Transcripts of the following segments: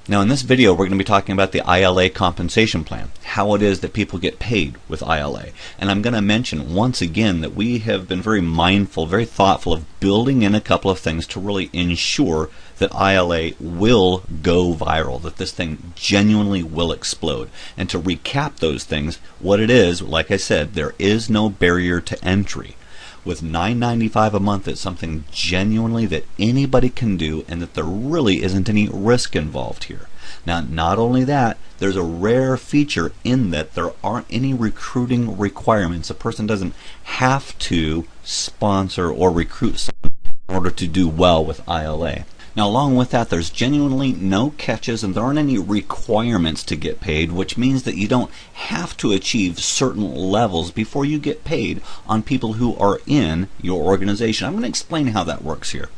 Now in this video we're going to be talking about the iLA compensation plan, how it is that people get paid with iLA. And I'm going to mention once again that we have been very mindful, very thoughtful of building in a couple of things to really ensure that iLA will go viral, that this thing genuinely will explode. And to recap those things, what it is, like I said, there is no barrier to entry. With $9.95 a month, it's something genuinely that anybody can do, and that there really isn't any risk involved here. Now, not only that, there's a rare feature in that there aren't any recruiting requirements. A person doesn't have to sponsor or recruit someone in order to do well with iLA. Now, along with that, there's genuinely no catches, and there aren't any requirements to get paid, which means that you don't have to achieve certain levels before you get paid on people who are in your organization. I'm going to explain how that works here.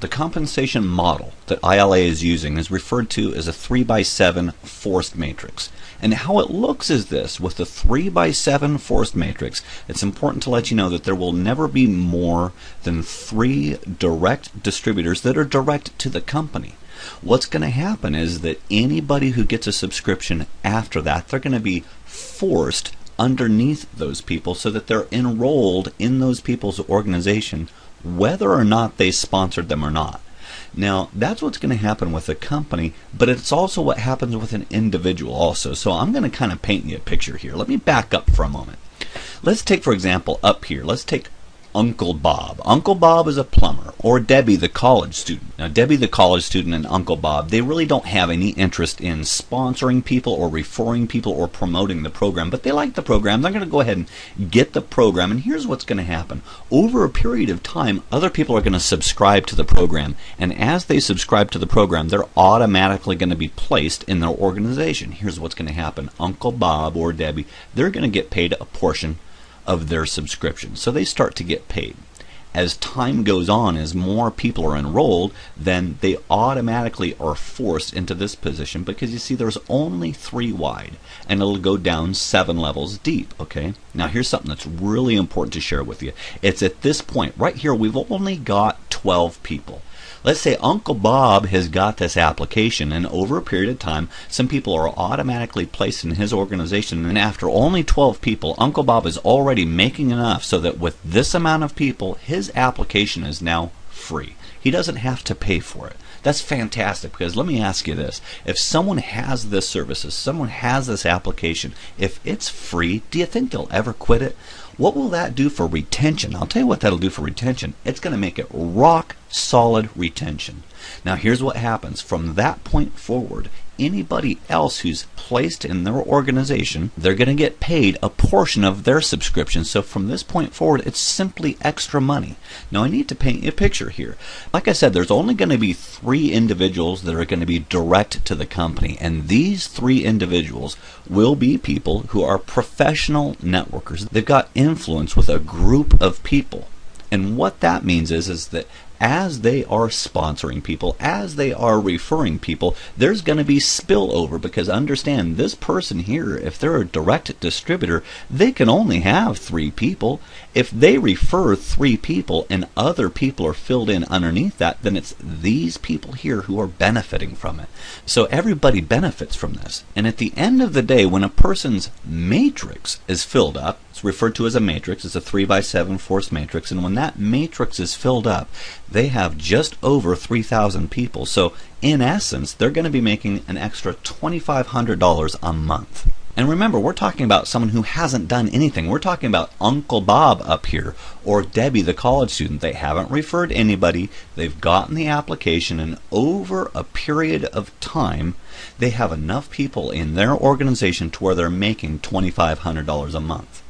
The compensation model that iLA is using is referred to as a 3x7 forced matrix. And how it looks is this: with the 3x7 forced matrix, it's important to let you know that there will never be more than 3 direct distributors that are direct to the company. What's going to happen is that anybody who gets a subscription after that, they're going to be forced underneath those people so that they're enrolled in those people's organization, whether or not they sponsored them or not. Now, that's what's going to happen with a company, but it's also what happens with an individual also. So I'm going to kind of paint you a picture here. Let me back up for a moment. Let's take, for example, up here, let's take Uncle Bob. Uncle Bob is a plumber, or Debbie the college student. Now, Debbie the college student and Uncle Bob, they really don't have any interest in sponsoring people or referring people or promoting the program, but they like the program. They're going to go ahead and get the program, and here's what's going to happen. Over a period of time, other people are going to subscribe to the program, and as they subscribe to the program, they're automatically going to be placed in their organization. Here's what's going to happen. Uncle Bob or Debbie, they're going to get paid a portion of their subscription. So they start to get paid. As time goes on, as more people are enrolled, then they automatically are forced into this position, because you see there's only 3 wide, and it'll go down 7 levels deep. Okay, now here's something that's really important to share with you. It's at this point right here we've only got 12 people. Let's say Uncle Bob has got this application, and over a period of time, some people are automatically placed in his organization, and after only 12 people, Uncle Bob is already making enough so that with this amount of people, his application is now free. He doesn't have to pay for it. That's fantastic, because let me ask you this. If someone has this service, if someone has this application, if it's free, do you think they'll ever quit it? What will that do for retention? I'll tell you what that'll do for retention. It's going to make it rock solid retention. Now here's what happens. From that point forward, anybody else who's placed in their organization, they're going to get paid a portion of their subscription. So from this point forward, it's simply extra money. Now I need to paint you a picture here. Like I said, there's only going to be 3 individuals that are going to be direct to the company, and these 3 individuals will be people who are professional networkers. They've got influence with a group of people. And what that means is that as they are sponsoring people, as they are referring people, there's going to be spillover, because understand, this person here, if they're a direct distributor, they can only have 3 people. If they refer 3 people and other people are filled in underneath that, then it's these people here who are benefiting from it. So everybody benefits from this. And at the end of the day, when a person's matrix is filled up, it's referred to as a matrix, it's a 3x7 forced matrix, and when that matrix is filled up, they have just over 3,000 people. So in essence, they're going to be making an extra $2,500 a month. And remember, we're talking about someone who hasn't done anything. We're talking about Uncle Bob up here, or Debbie the college student. They haven't referred anybody. They've gotten the application, and over a period of time, they have enough people in their organization to where they're making $2,500 a month.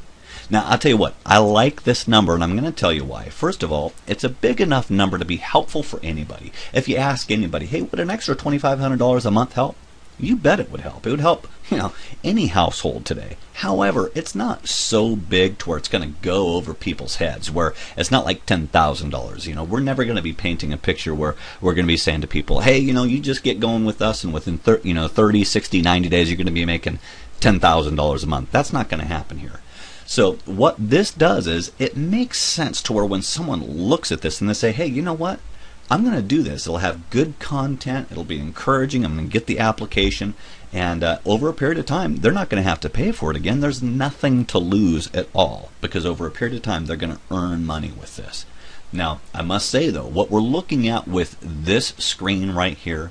Now, I'll tell you what, I like this number, and I'm going to tell you why. First of all, it's a big enough number to be helpful for anybody. If you ask anybody, hey, would an extra $2,500 a month help? You bet it would help. It would help, any household today. However, it's not so big to where it's going to go over people's heads, where it's not like $10,000. We're never going to be painting a picture where we're going to be saying to people, hey, you just get going with us, and within 30, 60, 90 days, you're going to be making $10,000 a month. That's not going to happen here. So what this does is it makes sense to where when someone looks at this and they say, hey, you know what? I'm going to do this. It'll have good content. It'll be encouraging. I'm going to get the application. And over a period of time, they're not going to have to pay for it again. There's nothing to lose at all, because over a period of time, they're going to earn money with this. Now, I must say, though, what we're looking at with this screen right here,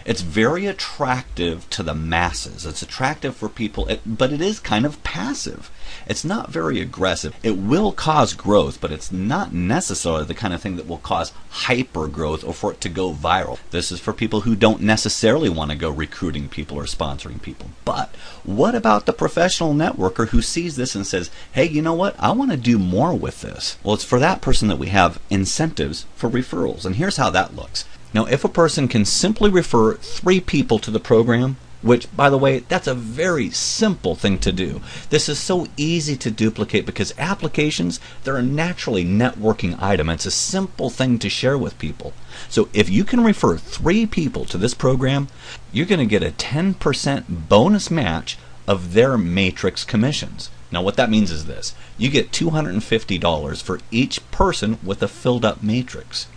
it's very attractive to the masses. It's attractive for people, but it is kind of passive. It's not very aggressive. It will cause growth, but it's not necessarily the kind of thing that will cause hyper growth or for it to go viral. This is for people who don't necessarily want to go recruiting people or sponsoring people. But what about the professional networker who sees this and says, hey, you know what? I want to do more with this. Well, it's for that person that we have incentives for referrals. And here's how that looks. Now, if a person can simply refer 3 people to the program, which, by the way, that's a very simple thing to do. This is so easy to duplicate because applications, they're a naturally networking item. It's a simple thing to share with people. So if you can refer 3 people to this program, you're going to get a 10% bonus match of their matrix commissions. Now, what that means is this. You get $250 for each person with a filled up matrix.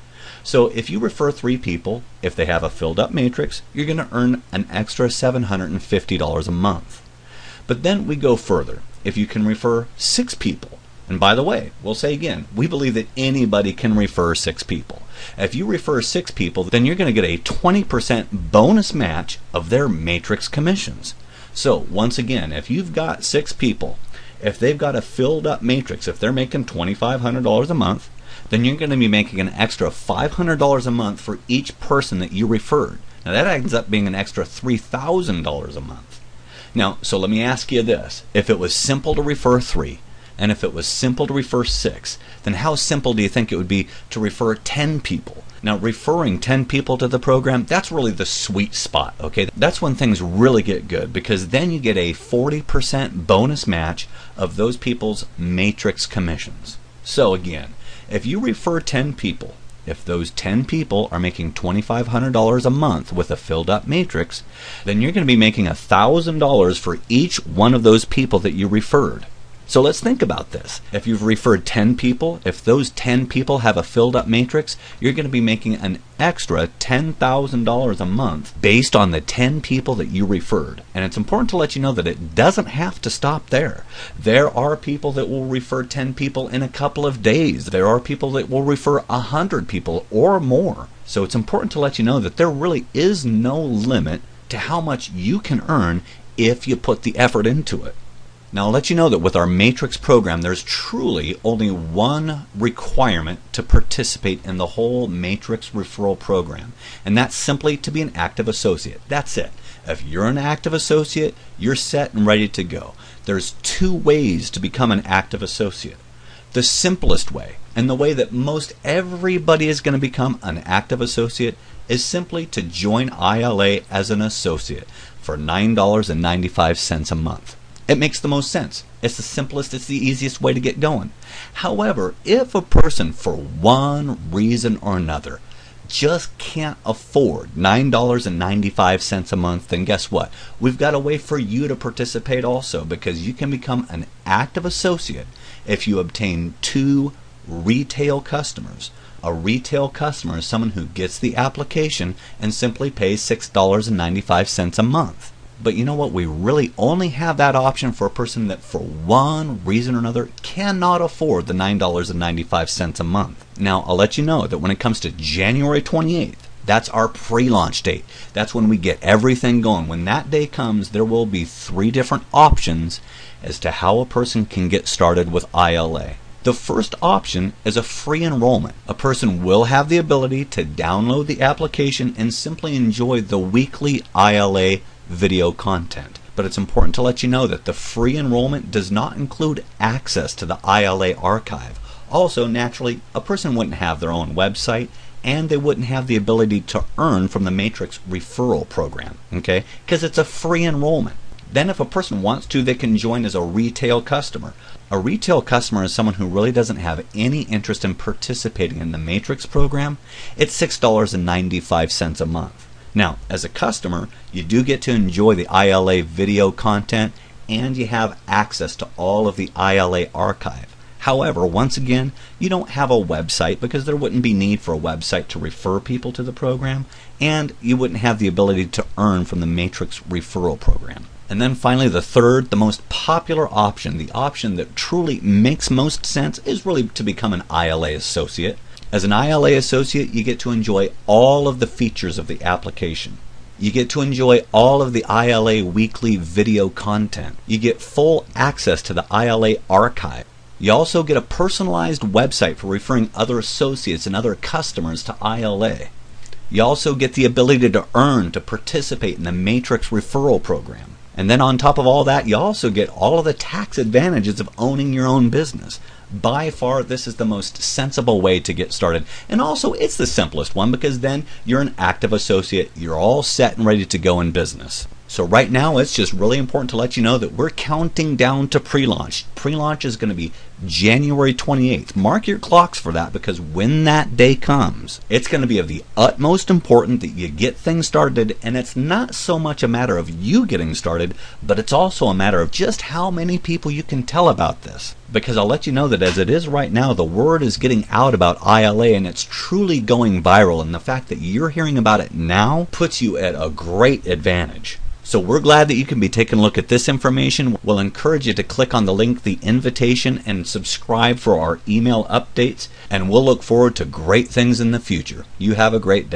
So if you refer 3 people, if they have a filled up matrix, you're going to earn an extra $750 a month. But then we go further. If you can refer 6 people, and by the way, we'll say again, we believe that anybody can refer 6 people. If you refer 6 people, then you're going to get a 20% bonus match of their matrix commissions. So once again, if you've got 6 people, if they've got a filled up matrix, if they're making $2,500 a month, then you're going to be making an extra $500 a month for each person that you referred. Now that ends up being an extra $3,000 a month. Now, so let me ask you this. If it was simple to refer 3, and if it was simple to refer 6, then how simple do you think it would be to refer 10 people? Now, referring 10 people to the program, that's really the sweet spot, okay? That's when things really get good, because then you get a 40% bonus match of those people's matrix commissions. So again, if you refer 10 people, if those 10 people are making $2,500 a month with a filled up matrix, then you're going to be making $1,000 for each one of those people that you referred. So let's think about this. If you've referred 10 people, if those 10 people have a filled up matrix, you're going to be making an extra $10,000 a month based on the 10 people that you referred. And it's important to let you know that it doesn't have to stop there. There are people that will refer 10 people in a couple of days. There are people that will refer 100 people or more. So it's important to let you know that there really is no limit to how much you can earn if you put the effort into it. Now, I'll let you know that with our Matrix program, there's truly only one requirement to participate in the whole Matrix referral program, and that's simply to be an active associate. That's it. If you're an active associate, you're set and ready to go. There's 2 ways to become an active associate. The simplest way, and the way that most everybody is going to become an active associate, is simply to join iLA as an associate for $9.95 a month. It makes the most sense. It's the simplest, it's the easiest way to get going. However, if a person, for one reason or another, just can't afford $9.95 a month, then guess what? We've got a way for you to participate also, because you can become an active associate if you obtain 2 retail customers. A retail customer is someone who gets the application and simply pays $6.95 a month. But you know what? We really only have that option for a person that for one reason or another cannot afford the $9.95 a month. Now, I'll let you know that when it comes to January 28th, that's our pre-launch date. That's when we get everything going. When that day comes, there will be 3 different options as to how a person can get started with iLA. The first option is a free enrollment. A person will have the ability to download the application and simply enjoy the weekly iLA video content. But it's important to let you know that the free enrollment does not include access to the iLA archive. Also, naturally, a person wouldn't have their own website, and they wouldn't have the ability to earn from the Matrix referral program, okay? Because it's a free enrollment. Then if a person wants to, they can join as a retail customer. A retail customer is someone who really doesn't have any interest in participating in the Matrix program. It's $6.95 a month. Now, as a customer, you do get to enjoy the iLA video content, and you have access to all of the iLA archive. However, once again, you don't have a website because there wouldn't be need for a website to refer people to the program, and you wouldn't have the ability to earn from the Matrix referral program. And then finally, the third, the most popular option, the option that truly makes most sense, is really to become an iLA associate. As an iLA associate, you get to enjoy all of the features of the application. You get to enjoy all of the iLA weekly video content. You get full access to the iLA archive. You also get a personalized website for referring other associates and other customers to iLA. You also get the ability to earn to participate in the Matrix referral program. And then on top of all that, you also get all of the tax advantages of owning your own business. By far, this is the most sensible way to get started. And also, it's the simplest one because then you're an active associate. You're all set and ready to go in business. So right now, it's just really important to let you know that we're counting down to pre-launch. Pre-launch is going to be January 28th. Mark your clocks for that because when that day comes, it's going to be of the utmost importance that you get things started. And it's not so much a matter of you getting started, but it's also a matter of just how many people you can tell about this. Because I'll let you know that as it is right now, the word is getting out about iLA and it's truly going viral. And the fact that you're hearing about it now puts you at a great advantage. So we're glad that you can be taking a look at this information. We'll encourage you to click on the link, the invitation, and subscribe for our email updates. And we'll look forward to great things in the future. You have a great day.